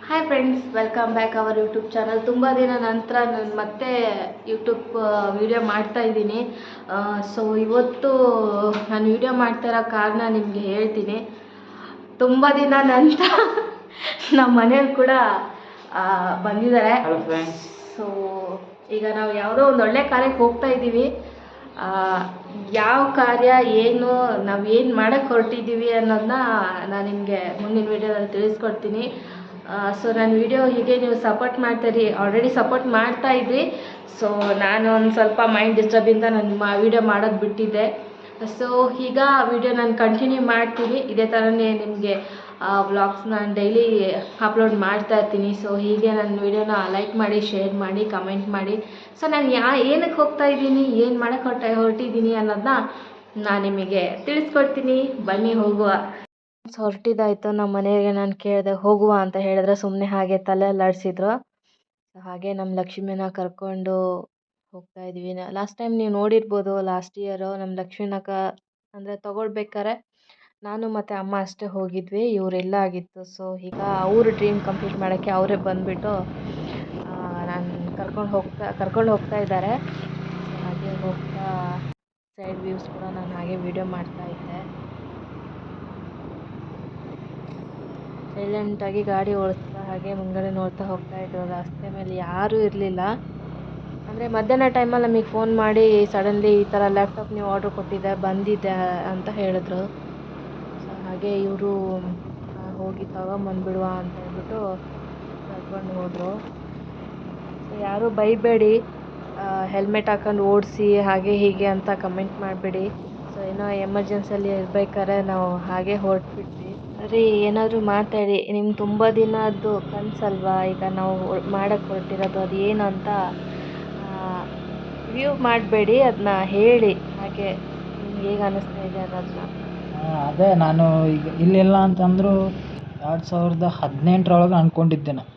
Hi friends, welcome back our YouTube channel. ತುಂಬ ದಿನ ನಂತರ ನಾನು ಮತ್ತೆ ಯೂಟ್ಯೂಬ್ ವಿಡಿಯೋ ಮಾಡ್ತಾ ಇದ್ದೀನಿ. ಸೊ ಇವತ್ತು ನಾನು ವಿಡಿಯೋ ಮಾಡ್ತಾ ಇರೋ ಕಾರಣ ನಿಮಗೆ ಹೇಳ್ತೀನಿ. ತುಂಬ ದಿನ ನಂತರ ನಮ್ಮ ಮನೆಯವ್ರು ಕೂಡ ಬಂದಿದ್ದಾರೆ. ಸೊ ಈಗ ನಾವು ಯಾವುದೋ ಒಂದು ಒಳ್ಳೆ ಕಾರ್ಯಕ್ಕೆ ಹೋಗ್ತಾ ಇದ್ದೀವಿ. ಯಾವ ಕಾರ್ಯ, ಏನು, ನಾವು ಏನು ಮಾಡೋಕ್ಕೆ ಹೊರಟಿದ್ದೀವಿ ಅನ್ನೋದನ್ನ ನಾನು ನಿಮಗೆ ಮುಂದಿನ ವೀಡಿಯೋದಲ್ಲಿ ತಿಳಿಸ್ಕೊಡ್ತೀನಿ. ಸೊ ನನ್ನ ವಿಡಿಯೋ ಹೀಗೆ ನೀವು ಸಪೋರ್ಟ್ ಮಾಡ್ತೀರಿ, ಆಲ್ರೆಡಿ ಸಪೋರ್ಟ್ ಮಾಡ್ತಾ ಇದ್ರಿ. ಸೊ ನಾನು ಒಂದು ಸ್ವಲ್ಪ ಮೈಂಡ್ ಡಿಸ್ಟರ್ಬಿಂದ ನಾನು ವಿಡಿಯೋ ಮಾಡೋದು ಬಿಟ್ಟಿದ್ದೆ. ಸೊ ಈಗ ವಿಡಿಯೋ ನಾನು ಕಂಟಿನ್ಯೂ ಮಾಡ್ತೀನಿ. ಇದೇ ಥರನೇ ನಿಮಗೆ ವ್ಲಾಗ್ಸ್ನ ಡೈಲಿ ಅಪ್ಲೋಡ್ ಮಾಡ್ತಾ ಇರ್ತೀನಿ. ಸೊ ಹೀಗೆ ನನ್ನ ವಿಡಿಯೋನ ಲೈಕ್ ಮಾಡಿ, ಶೇರ್ ಮಾಡಿ, ಕಮೆಂಟ್ ಮಾಡಿ. ಸೊ ನಾನು ಏನಕ್ಕೆ ಹೋಗ್ತಾ ಇದ್ದೀನಿ, ಏನು ಮಾಡೋಕ್ಕೆ ಹೊರಟಿದ್ದೀನಿ ಅನ್ನೋದನ್ನ ನಾನು ನಿಮಗೆ ತಿಳಿಸ್ಕೊಡ್ತೀನಿ. ಬನ್ನಿ ಹೋಗುವ. ಹೊರಟಿದ್ದಾಯಿತು. ನಮ್ಮ ಮನೆಯವರಿಗೆ ನಾನು ಕೇಳಿದೆ ಹೋಗುವ ಅಂತ ಹೇಳಿದ್ರೆ ಸುಮ್ಮನೆ ಹಾಗೆ ತಲೆ ಅಲ್ಲಾಡಿಸಿದ್ರು. ಹಾಗೆ ನಮ್ಮ ಲಕ್ಷ್ಮಿನ ಕರ್ಕೊಂಡು ಹೋಗ್ತಾ ಇದ್ವಿ. ಲಾಸ್ಟ್ ಟೈಮ್ ನೀವು ನೋಡಿರ್ಬೋದು, ಲಾಸ್ಟ್ ಇಯರು ನಮ್ಮ ಲಕ್ಷ್ಮಿನ ಅಂದರೆ ತೊಗೊಳ್ಬೇಕಾರೆ ನಾನು ಮತ್ತು ಅಮ್ಮ ಅಷ್ಟೇ ಹೋಗಿದ್ವಿ. ಇವರೆಲ್ಲ ಆಗಿತ್ತು. ಸೊ ಈಗ ಅವ್ರ ಡ್ರೀಮ್ ಕಂಪ್ಲೀಟ್ ಮಾಡೋಕ್ಕೆ ಅವರೇ ಬಂದುಬಿಟ್ಟು ನಾನು ಕರ್ಕೊಂಡು ಹೋಗ್ತಾ ಇದ್ದಾರೆ. ಹಾಗೆ ಹೋಗ್ತಾ ಸೈಡ್ ವ್ಯೂಸ್ ಕೂಡ ನಾನು ಹಾಗೆ ವೀಡಿಯೋ ಮಾಡ್ತಾ ಇದ್ದೆ. ಸೈಲೆಂಟಾಗಿ ಗಾಡಿ ಓಡಿಸ್ತಾ ಹಾಗೆ ಮುಂದ್ಗಡೆ ನೋಡ್ತಾ ಹೋಗ್ತಾ ಇದ್ರು. ರಸ್ತೆ ಮೇಲೆ ಯಾರೂ ಇರಲಿಲ್ಲ. ಅಂದರೆ ಮಧ್ಯಾಹ್ನ ಟೈಮಲ್ಲಿ ನಮಗೆ ಫೋನ್ ಮಾಡಿ ಸಡನ್ಲಿ ಈ ಥರ ಲ್ಯಾಪ್ಟಾಪ್ ನೀವು ಆರ್ಡ್ರ್ ಕೊಟ್ಟಿದ್ದೆ, ಬಂದಿದ್ದೆ ಅಂತ ಹೇಳಿದ್ರು. ಸೊ ಹಾಗೆ ಇವರು ಹೋಗಿ ತಗೊಂಬಂದ್ಬಿಡುವ ಅಂತ ಹೇಳ್ಬಿಟ್ಟು ಕರ್ಕೊಂಡು ಹೋದರು. ಸೊ ಯಾರೂ ಬೈಬೇಡಿ, ಹೆಲ್ಮೆಟ್ ಹಾಕೊಂಡು ಓಡಿಸಿ ಹಾಗೆ ಹೀಗೆ ಅಂತ ಕಮೆಂಟ್ ಮಾಡಬೇಡಿ. ಸೊ ಏನೋ ಎಮರ್ಜೆನ್ಸಿಯಲ್ಲಿ ಇರ್ಬೇಕಾದ್ರೆ ನಾವು ಹಾಗೆ ಹೊರಟ್ಬಿಟ್ವಿ. ರೀ, ಏನಾದರೂ ಮಾತಾಡಿ, ನಿಮ್ಗೆ ತುಂಬ ದಿನದ್ದು ಕನಸಲ್ವಾ ಈಗ ನಾವು ಮಾಡೋಕ್ಕೆ ಹೊರಟಿರೋದು, ಅದು ಏನು ಅಂತ ವ್ಯೂ ಮಾಡಬೇಡಿ, ಅದನ್ನ ಹೇಳಿ ಹಾಗೆ ನಿಮ್ಗೆ ಹೇಗೆ ಅನ್ನಿಸ್ತಾ ಇದೆ ಅನ್ನೋದನ್ನ. ಅದೇ ನಾನು ಈಗ ಇಲ್ಲಿಲ್ಲ ಅಂತಂದರೂ 2018 ಅಂದ್ಕೊಂಡಿದ್ದೆ ನಾನು.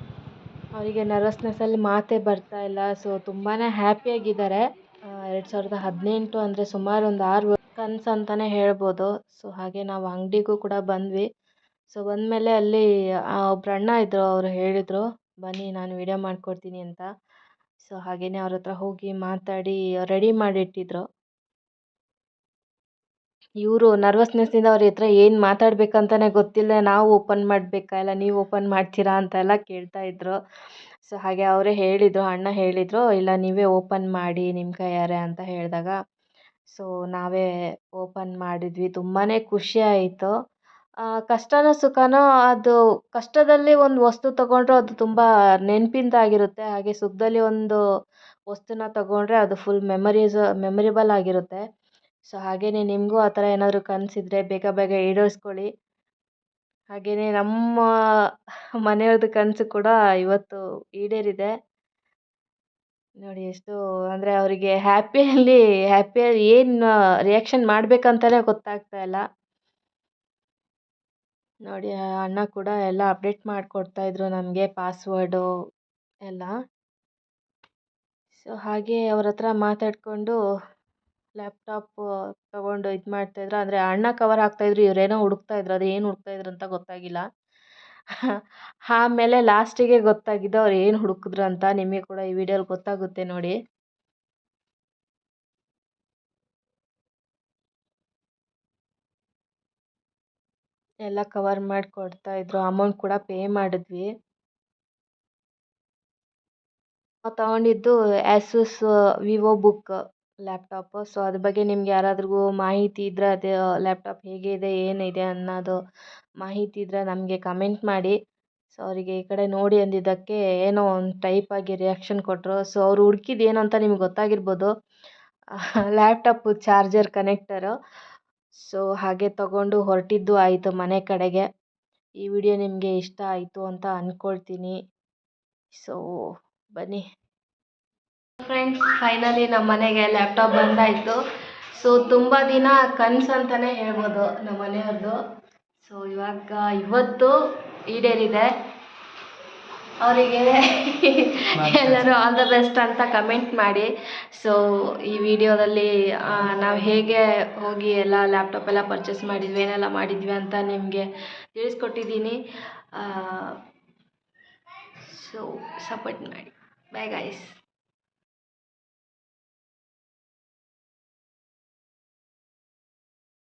ಅವರಿಗೆ ನರ್ವಸ್ನೆಸ್ಸಲ್ಲಿ ಮಾತೇ ಬರ್ತಾ ಇಲ್ಲ. ಸೊ ತುಂಬಾ ಹ್ಯಾಪಿಯಾಗಿದ್ದಾರೆ. 2018 ಅಂದರೆ ಸುಮಾರು ಒಂದು 6 ಕನಸು ಅಂತಲೇ ಹೇಳ್ಬೋದು. ಸೊ ಹಾಗೆ ನಾವು ಅಂಗಡಿಗೂ ಕೂಡ ಬಂದ್ವಿ. ಸೊ ಬಂದಮೇಲೆ ಅಲ್ಲಿ ಒಬ್ರು ಅಣ್ಣ ಇದ್ದರು, ಅವರು ಹೇಳಿದರು ಬನ್ನಿ ನಾನು ವಿಡಿಯೋ ಮಾಡಿಕೊಡ್ತೀನಿ ಅಂತ. ಸೊ ಹಾಗೆಯೇ ಅವ್ರ ಹತ್ರ ಹೋಗಿ ಮಾತಾಡಿ ರೆಡಿ ಮಾಡಿಟ್ಟಿದ್ರು. ಇವರು ನರ್ವಸ್ನೆಸ್ಸಿಂದ ಅವ್ರ ಹತ್ರ ಏನು ಮಾತಾಡಬೇಕಂತಲೇ ಗೊತ್ತಿಲ್ಲ, ನಾವು ಓಪನ್ ಮಾಡಬೇಕಾ ಇಲ್ಲ ನೀವು ಓಪನ್ ಮಾಡ್ತೀರಾ ಅಂತೆಲ್ಲ ಕೇಳ್ತಾ ಇದ್ರು. ಸೊ ಹಾಗೆ ಅವರೇ ಹೇಳಿದರು, ಅಣ್ಣ ಹೇಳಿದರು, ಇಲ್ಲ ನೀವೇ ಓಪನ್ ಮಾಡಿ ನಿಮ್ಮ ಕೈಯಾರೆ ಅಂತ ಹೇಳಿದಾಗ ಸೊ ನಾವೇ ಓಪನ್ ಮಾಡಿದ್ವಿ. ತುಂಬಾ ಖುಷಿ ಆಯಿತು. ಕಷ್ಟನೋ ಸುಖನೋ, ಅದು ಕಷ್ಟದಲ್ಲಿ ಒಂದು ವಸ್ತು ತಗೊಂಡ್ರೆ ಅದು ತುಂಬ ನೆನಪಿಂದಾಗಿರುತ್ತೆ. ಹಾಗೆ ಸುಖದಲ್ಲಿ ಒಂದು ವಸ್ತುನ ತಗೊಂಡ್ರೆ ಅದು ಫುಲ್ ಮೆಮೊರೇಬಲ್ ಆಗಿರುತ್ತೆ. ಸೊ ಹಾಗೆಯೇ ನಿಮಗೂ ಆ ಥರ ಏನಾದರೂ ಕನಸಿದ್ರೆ ಬೇಗ ಬೇಗ ಈಡೇರಿಸ್ಕೊಳ್ಳಿ. ಹಾಗೆಯೇ ನಮ್ಮ ಮನೆಯವ್ರದ್ದು ಕನಸು ಕೂಡ ಇವತ್ತು ಈಡೇರಿದೆ. ನೋಡಿ ಎಷ್ಟು ಅಂದರೆ ಅವರಿಗೆ ಹ್ಯಾಪಿಯಾಗಿ ಏನು ರಿಯಾಕ್ಷನ್ ಮಾಡಬೇಕಂತಲೇ ಗೊತ್ತಾಗ್ತಾ ಇಲ್ಲ. ನೋಡಿ ಅಣ್ಣ ಕೂಡ ಎಲ್ಲ ಅಪ್ಡೇಟ್ ಮಾಡಿಕೊಡ್ತಾಯಿದ್ರು ನಮಗೆ, ಪಾಸ್ವರ್ಡು ಎಲ್ಲ. ಸೊ ಹಾಗೆ ಅವ್ರ ಹತ್ರ ಮಾತಾಡಿಕೊಂಡು ಲ್ಯಾಪ್ಟಾಪ್ ತೊಗೊಂಡು ಇದು ಮಾಡ್ತಾಯಿದ್ರು. ಅಂದರೆ ಅಣ್ಣ ಕವರ್ ಹಾಕ್ತಾಯಿದ್ರು, ಇವರೇನೋ ಹುಡುಕ್ತಾಯಿದ್ರು, ಅದು ಏನು ಹುಡುಕ್ತಾಯಿದ್ರು ಅಂತ ಗೊತ್ತಾಗಿಲ್ಲ. ಆಮೇಲೆ ಲಾಸ್ಟಿಗೆ ಗೊತ್ತಾಗಿದ್ದು ಅವ್ರು ಏನು ಹುಡುಕಿದ್ರು ಅಂತ. ನಿಮಗೆ ಕೂಡ ಈ ವಿಡಿಯೋಲಿ ಗೊತ್ತಾಗುತ್ತೆ ನೋಡಿ. ಎಲ್ಲ ಕವರ್ ಮಾಡಿ ಕೊಡ್ತಾಯಿದ್ರು. ಅಮೌಂಟ್ ಕೂಡ ಪೇ ಮಾಡಿದ್ವಿ. ನಾವು ತಗೊಂಡಿದ್ದು ಆ್ಯಸೂಸ್ ವಿವೋ ಬುಕ್ ಲ್ಯಾಪ್ಟಾಪು. ಸೊ ಅದ್ರ ಬಗ್ಗೆ ನಿಮ್ಗೆ ಯಾರಾದ್ರಿಗೂ ಮಾಹಿತಿ ಇದ್ದರೆ, ಅದು ಲ್ಯಾಪ್ಟಾಪ್ ಹೇಗಿದೆ, ಏನಿದೆ ಅನ್ನೋದು ಮಾಹಿತಿ ಇದ್ದರೆ ನಮಗೆ ಕಮೆಂಟ್ ಮಾಡಿ. ಸೊ ಅವರಿಗೆ ಈ ಕಡೆ ನೋಡಿ ಅಂದಿದ್ದಕ್ಕೆ ಏನೋ ಒಂದು ಟೈಪಾಗಿ ರಿಯಾಕ್ಷನ್ ಕೊಟ್ಟರು. ಸೊ ಅವ್ರು ಹುಡುಕಿದ್ದು ಏನು ಅಂತ ನಿಮ್ಗೆ ಗೊತ್ತಾಗಿರ್ಬೋದು, ಲ್ಯಾಪ್ಟಾಪು ಚಾರ್ಜರ್ ಕನೆಕ್ಟರು. ಸೊ ಹಾಗೆ ತಗೊಂಡು ಹೊರಟಿದ್ದು ಆಯಿತು ಮನೆ ಕಡೆಗೆ. ಈ ವಿಡಿಯೋ ನಿಮಗೆ ಇಷ್ಟ ಆಯಿತು ಅಂತ ಅಂದ್ಕೊಳ್ತೀನಿ. ಸೊ ಬನ್ನಿ ಫ್ರೆಂಡ್ಸ್, ಫೈನಲಿ ನಮ್ಮ ಮನೆಗೆ ಲ್ಯಾಪ್ಟಾಪ್ ಬಂದಾಯಿತು. ಸೊ ತುಂಬ ದಿನ ಕನಸು ಅಂತಲೇ ಹೇಳ್ಬೋದು ನಮ್ಮ ಮನೆಯವ್ರದ್ದು. ಸೊ ಇವತ್ತು ಈಡೇರಿದೆ. ಅವರಿಗೆ ಎಲ್ಲರೂ ಆಲ್ ದ ಬೆಸ್ಟ್ ಅಂತ ಕಮೆಂಟ್ ಮಾಡಿ. ಸೊ ಈ ವಿಡಿಯೋದಲ್ಲಿ ನಾವು ಹೇಗೆ ಹೋಗಿ ಎಲ್ಲ ಲ್ಯಾಪ್ಟಾಪ್ ಎಲ್ಲ ಪರ್ಚೇಸ್ ಮಾಡಿದ್ವಿ, ಏನೆಲ್ಲ ಮಾಡಿದ್ವಿ ಅಂತ ನಿಮಗೆ ತಿಳಿಸ್ಕೊಟ್ಟಿದ್ದೀನಿ. ಸೊ ಸಪೋರ್ಟ್ ಮಾಡಿ. Bye guys.